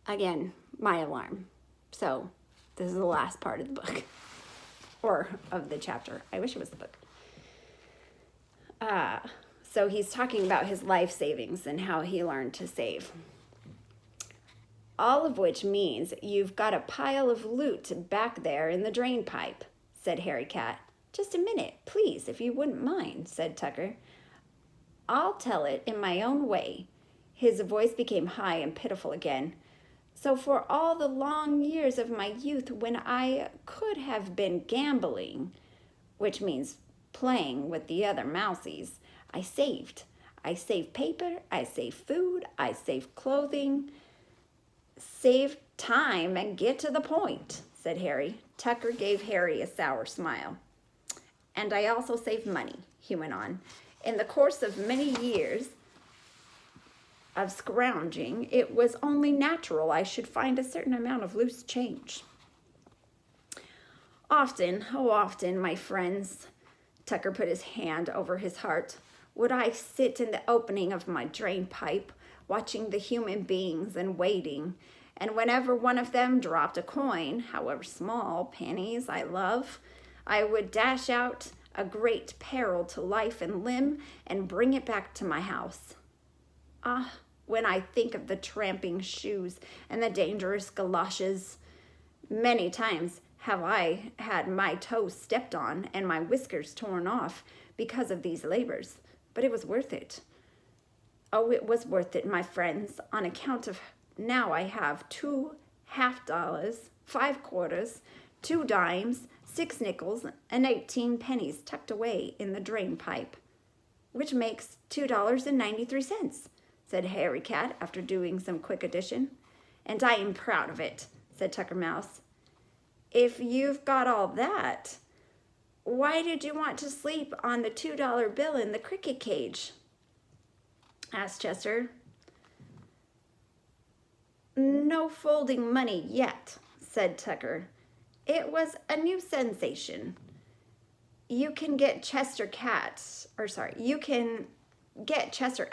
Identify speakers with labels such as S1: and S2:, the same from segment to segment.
S1: Again, my alarm. So this is the last part of the book, or of the chapter. I wish it was the book. So he's talking about his life savings and how he learned to save. All of which means you've got a pile of loot back there in the drain pipe, said Harry Cat. Just a minute, please, if you wouldn't mind, said Tucker. I'll tell it in my own way. His voice became high and pitiful again. So for all the long years of my youth when I could have been gambling, which means playing with the other mousies, I saved. I saved paper, I saved food, I saved clothing. Save time and get to the point, said Harry. Tucker gave Harry a sour smile. And I also saved money, he went on. In the course of many years of scrounging, it was only natural I should find a certain amount of loose change. Often, oh often, my friends, Tucker put his hand over his heart, would I sit in the opening of my drain pipe, watching the human beings and waiting, and whenever one of them dropped a coin, however small, pennies I love, I would dash out a great peril to life and limb and bring it back to my house. Ah, when I think of the tramping shoes and the dangerous galoshes, many times have I had my toes stepped on and my whiskers torn off because of these labors, but it was worth it. Oh, it was worth it, my friends, on account of now I have 2 half-dollars, 5 quarters, 2 dimes, 6 nickels, and 18 pennies tucked away in the drain pipe, which makes $2.93, said Harry Cat after doing some quick addition. And I am proud of it, said Tucker Mouse. If you've got all that, why did you want to sleep on the $2 bill in the cricket cage? Asked Chester. No folding money yet, said Tucker. It was a new sensation. You can get Chester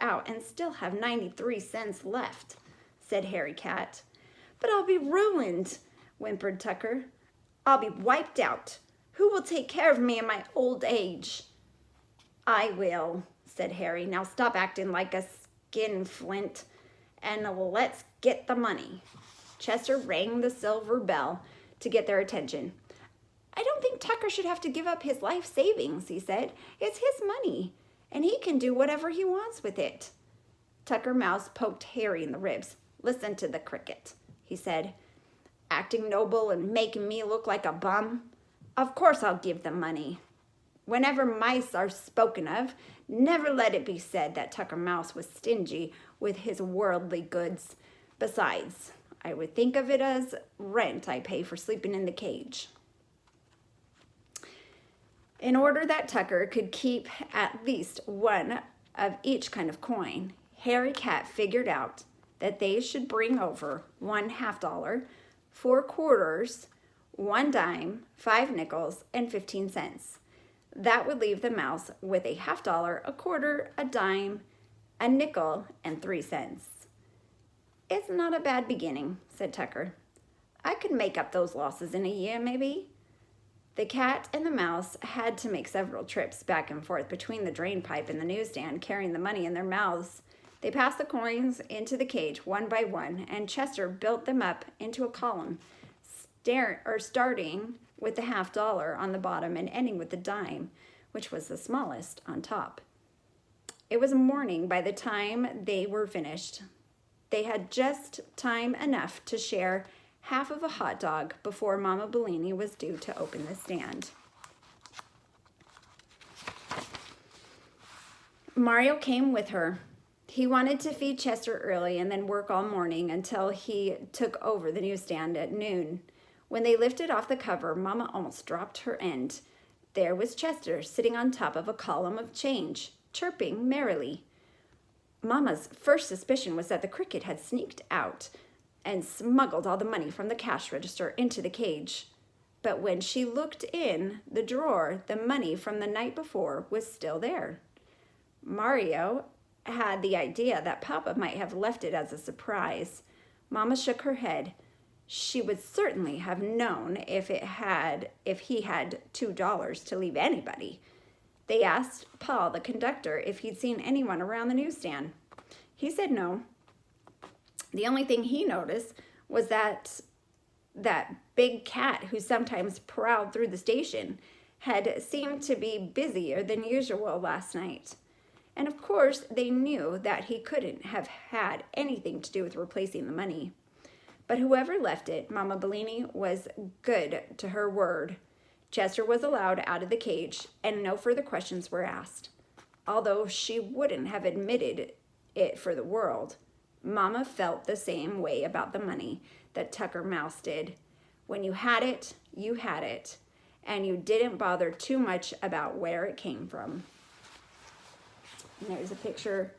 S1: out and still have 93 cents left, said Harry Cat. But I'll be ruined, whimpered Tucker. I'll be wiped out. Who will take care of me in my old age? I will, said Harry. Now stop acting like a skinflint and let's get the money. Chester rang the silver bell to get their attention. I don't think Tucker should have to give up his life savings, he said. It's his money, and he can do whatever he wants with it. Tucker Mouse poked Harry in the ribs. Listen to the cricket, he said, acting noble and making me look like a bum. Of course I'll give them money. Whenever mice are spoken of, never let it be said that Tucker Mouse was stingy with his worldly goods. Besides, I would think of it as rent I pay for sleeping in the cage. In order that Tucker could keep at least one of each kind of coin, Harry Cat figured out that they should bring over 1 half-dollar, 4 quarters, 1 dime, 5 nickels, and 15 cents. That would leave the mouse with a half-dollar, a quarter, a dime, a nickel, and 3 cents. It's not a bad beginning, said Tucker. I could make up those losses in a year, maybe. The cat and the mouse had to make several trips back and forth between the drain pipe and the newsstand, carrying the money in their mouths. They passed the coins into the cage one by one, and Chester built them up into a column, starting with the half-dollar on the bottom and ending with the dime, which was the smallest, on top. It was morning by the time they were finished. They had just time enough to share half of a hot dog before Mama Bellini was due to open the stand. Mario came with her. He wanted to feed Chester early and then work all morning until he took over the newsstand at noon. When they lifted off the cover, Mama almost dropped her end. There was Chester sitting on top of a column of change, chirping merrily. Mama's first suspicion was that the cricket had sneaked out and smuggled all the money from the cash register into the cage. But when she looked in the drawer, the money from the night before was still there. Mario had the idea that Papa might have left it as a surprise. Mama shook her head. She would certainly have known if he had $2 to leave anybody. They asked Paul, the conductor, if he'd seen anyone around the newsstand. He said no. The only thing he noticed was that big cat who sometimes prowled through the station had seemed to be busier than usual last night. And of course, they knew that he couldn't have had anything to do with replacing the money. But whoever left it, Mama Bellini was good to her word. Chester was allowed out of the cage, and no further questions were asked. Although she wouldn't have admitted it for the world, Mama felt the same way about the money that Tucker Mouse did. When you had it, and you didn't bother too much about where it came from. And there's a picture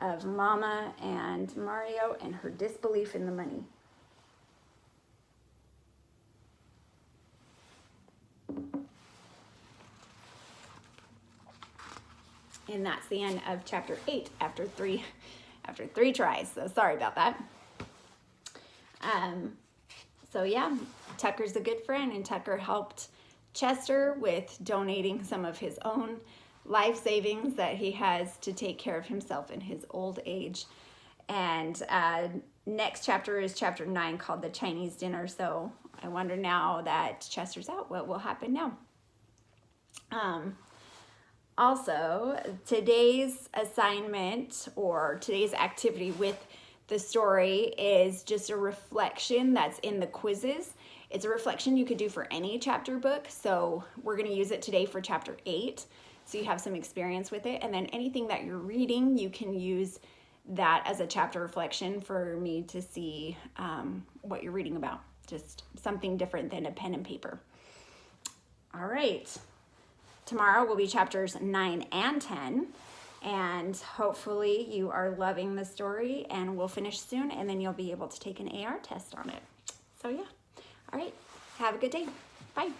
S1: of Mama and Mario and her disbelief in the money. And that's the end of chapter 8 after three tries. So sorry about that. So yeah, Tucker's a good friend, and Tucker helped Chester with donating some of his own life savings that he has to take care of himself in his old age. And next chapter is chapter 9, called The Chinese Dinner. So I wonder, now that Chester's out, what will happen now? Also, today's assignment or today's activity with the story is just a reflection that's in the quizzes. It's a reflection you could do for any chapter book. So we're going to use it today for chapter 8. So you have some experience with it. And then anything that you're reading, you can use that as a chapter reflection for me to see what you're reading about. Just something different than a pen and paper. All right. Tomorrow will be chapters 9 and 10. And hopefully you are loving the story, and we'll finish soon, and then you'll be able to take an AR test on it. So yeah. All right. Have a good day. Bye.